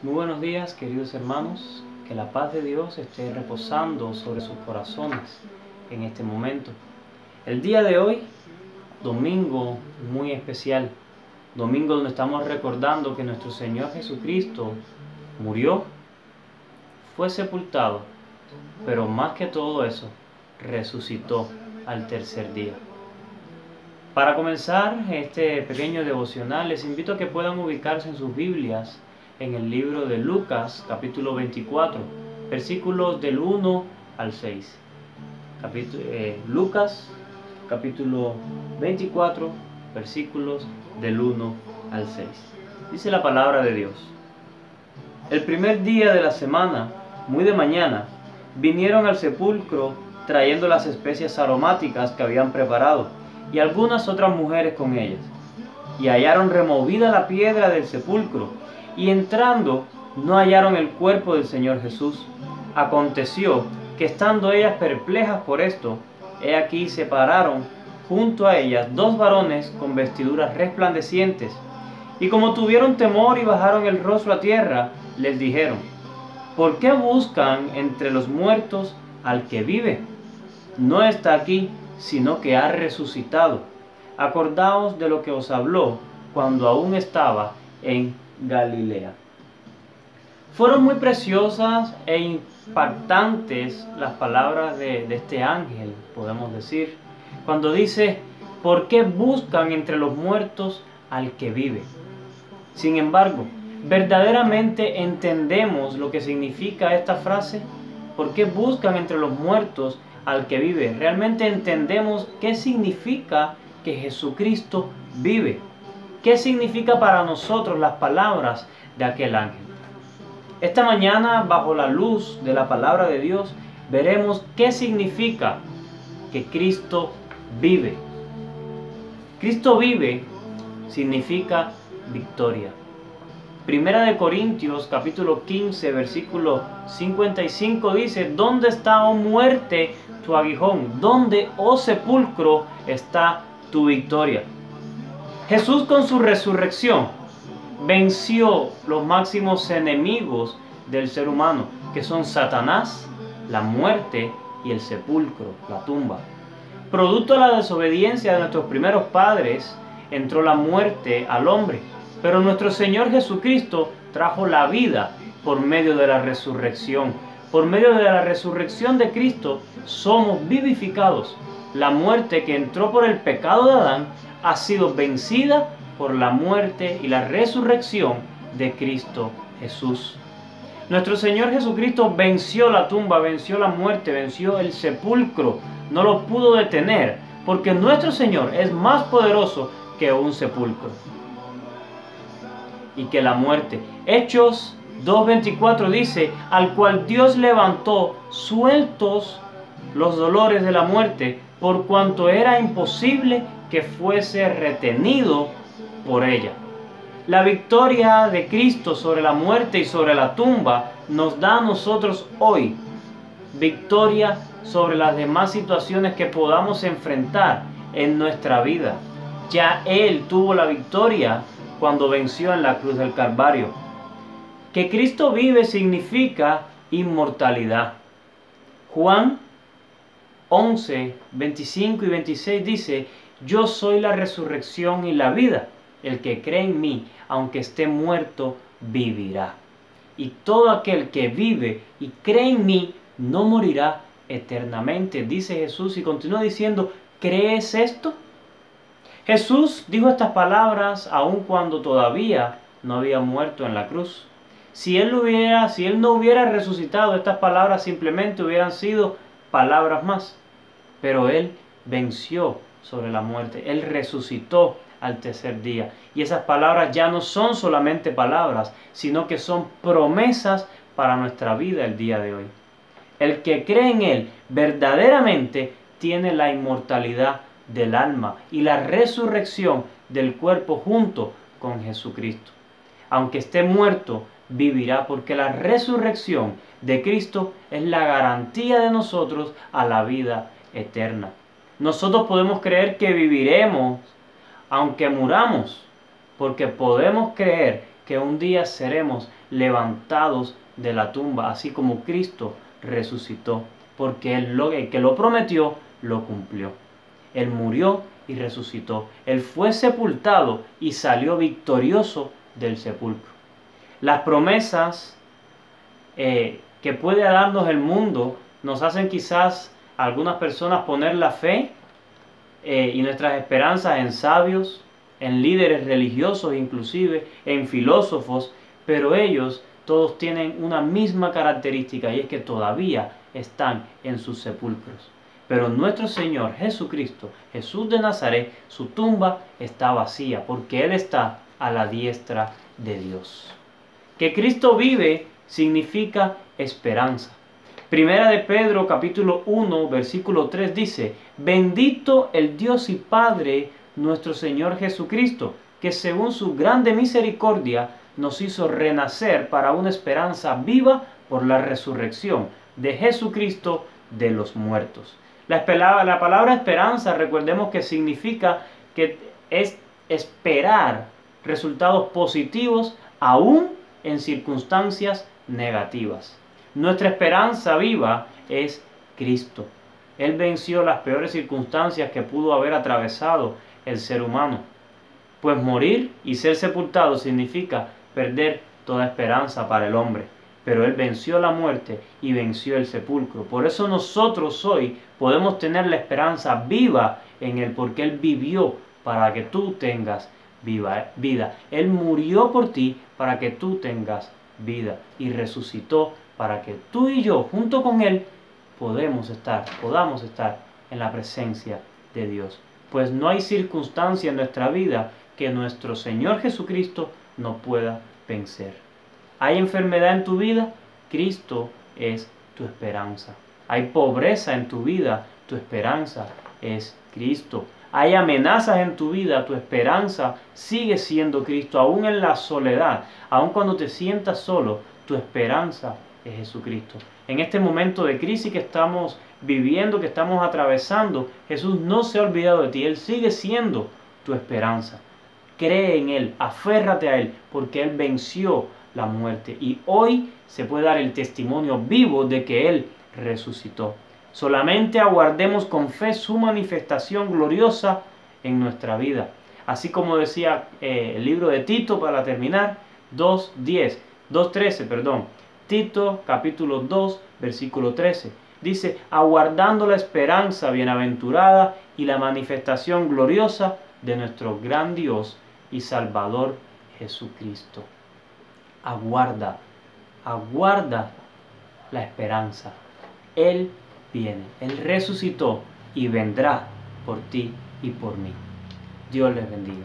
Muy buenos días, queridos hermanos. Que la paz de Dios esté reposando sobre sus corazones en este momento. El día de hoy, domingo muy especial, domingo donde estamos recordando que nuestro Señor Jesucristo murió, fue sepultado, pero más que todo eso, resucitó al tercer día. Para comenzar este pequeño devocional, les invito a que puedan ubicarse en sus Biblias en el libro de Lucas, capítulo 24, versículos del 1 al 6. Lucas, capítulo 24, versículos del 1 al 6. Dice la palabra de Dios: El primer día de la semana, muy de mañana, vinieron al sepulcro trayendo las especias aromáticas que habían preparado, y algunas otras mujeres con ellas. Y hallaron removida la piedra del sepulcro, y entrando no hallaron el cuerpo del Señor Jesús. Aconteció que estando ellas perplejas por esto, he aquí se pararon junto a ellas dos varones con vestiduras resplandecientes, y como tuvieron temor y bajaron el rostro a tierra, les dijeron: ¿Por qué buscan entre los muertos al que vive? No está aquí, sino que ha resucitado. Acordaos de lo que os habló cuando aún estaba en Galilea. Fueron muy preciosas e impactantes las palabras de este ángel, podemos decir, cuando dice: ¿por qué buscan entre los muertos al que vive? Sin embargo, ¿verdaderamente entendemos lo que significa esta frase? ¿Por qué buscan entre los muertos al que vive? ¿Realmente entendemos qué significa que Jesucristo vive? ¿Qué significa para nosotros las palabras de aquel ángel? Esta mañana, bajo la luz de la palabra de Dios, veremos qué significa que Cristo vive. Cristo vive significa victoria. Primera de Corintios, capítulo 15, versículo 55 dice: ¿Dónde está, oh muerte, tu aguijón? ¿Dónde, oh sepulcro, está tu victoria? Jesús, con su resurrección, venció los máximos enemigos del ser humano, que son Satanás, la muerte y el sepulcro, la tumba. Producto de la desobediencia de nuestros primeros padres, entró la muerte al hombre, pero nuestro Señor Jesucristo trajo la vida por medio de la resurrección. Por medio de la resurrección de Cristo somos vivificados. La muerte que entró por el pecado de Adán ha sido vencida por la muerte y la resurrección de Cristo Jesús. Nuestro Señor Jesucristo venció la tumba, venció la muerte, venció el sepulcro. No lo pudo detener, porque nuestro Señor es más poderoso que un sepulcro y que la muerte. Hechos 2:24 dice: al cual Dios levantó sueltos los dolores de la muerte, por cuanto era imposible que fuese retenido por ella. La victoria de Cristo sobre la muerte y sobre la tumba nos da a nosotros hoy victoria sobre las demás situaciones que podamos enfrentar en nuestra vida. Ya Él tuvo la victoria cuando venció en la cruz del Calvario. Que Cristo vive significa inmortalidad. Juan 11, 25 y 26 dice: yo soy la resurrección y la vida. El que cree en mí, aunque esté muerto, vivirá. Y todo aquel que vive y cree en mí, no morirá eternamente, dice Jesús, y continúa diciendo: ¿crees esto? Jesús dijo estas palabras aun cuando todavía no había muerto en la cruz. Si él no hubiera resucitado, estas palabras simplemente hubieran sido palabras más. Pero Él venció sobre la muerte. Él resucitó al tercer día. Y esas palabras ya no son solamente palabras, sino que son promesas para nuestra vida el día de hoy. El que cree en Él verdaderamente tiene la inmortalidad del alma y la resurrección del cuerpo junto con Jesucristo. Aunque esté muerto, vivirá, porque la resurrección de Cristo es la garantía de nosotros a la vida eterna. Nosotros podemos creer que viviremos aunque muramos, porque podemos creer que un día seremos levantados de la tumba, así como Cristo resucitó, porque el que lo prometió, lo cumplió. Él murió y resucitó. Él fue sepultado y salió victorioso del sepulcro. Las promesas que puede darnos el mundo nos hacen quizás a algunas personas poner la fe y nuestras esperanzas en sabios, en líderes religiosos inclusive, en filósofos, pero ellos todos tienen una misma característica, y es que todavía están en sus sepulcros. Pero nuestro Señor Jesucristo, Jesús de Nazaret, su tumba está vacía, porque Él está a la diestra de Dios. Que Cristo vive significa esperanza. Primera de Pedro capítulo 1 versículo 3 dice: bendito el Dios y Padre nuestro Señor Jesucristo, que según su grande misericordia nos hizo renacer para una esperanza viva por la resurrección de Jesucristo de los muertos. La palabra esperanza, recordemos que significa que es esperar resultados positivos aún en circunstancias negativas. Nuestra esperanza viva es Cristo. Él venció las peores circunstancias que pudo haber atravesado el ser humano. Pues morir y ser sepultado significa perder toda esperanza para el hombre. Pero Él venció la muerte y venció el sepulcro. Por eso nosotros hoy podemos tener la esperanza viva en Él, porque Él vivió para que tú tengas vida. Él murió por ti para que tú tengas vida y resucitó para que tú y yo, junto con Él, podamos estar en la presencia de Dios. Pues no hay circunstancia en nuestra vida que nuestro Señor Jesucristo no pueda vencer. ¿Hay enfermedad en tu vida? Cristo es tu esperanza. ¿Hay pobreza en tu vida? Tu esperanza es Cristo. ¿Hay amenazas en tu vida? Tu esperanza sigue siendo Cristo. Aún en la soledad, aún cuando te sientas solo, tu esperanza es Jesucristo. En este momento de crisis que estamos viviendo, que estamos atravesando, Jesús no se ha olvidado de ti. Él sigue siendo tu esperanza. Cree en Él, aférrate a Él, porque Él venció la muerte. Y hoy se puede dar el testimonio vivo de que Él resucitó. Solamente aguardemos con fe su manifestación gloriosa en nuestra vida. Así como decía el libro de Tito, para terminar, 2:13, perdón. Tito capítulo 2, versículo 13. Dice: aguardando la esperanza bienaventurada y la manifestación gloriosa de nuestro gran Dios y Salvador Jesucristo. Aguarda la esperanza. Él viene, Él resucitó y vendrá por ti y por mí. Dios les bendiga.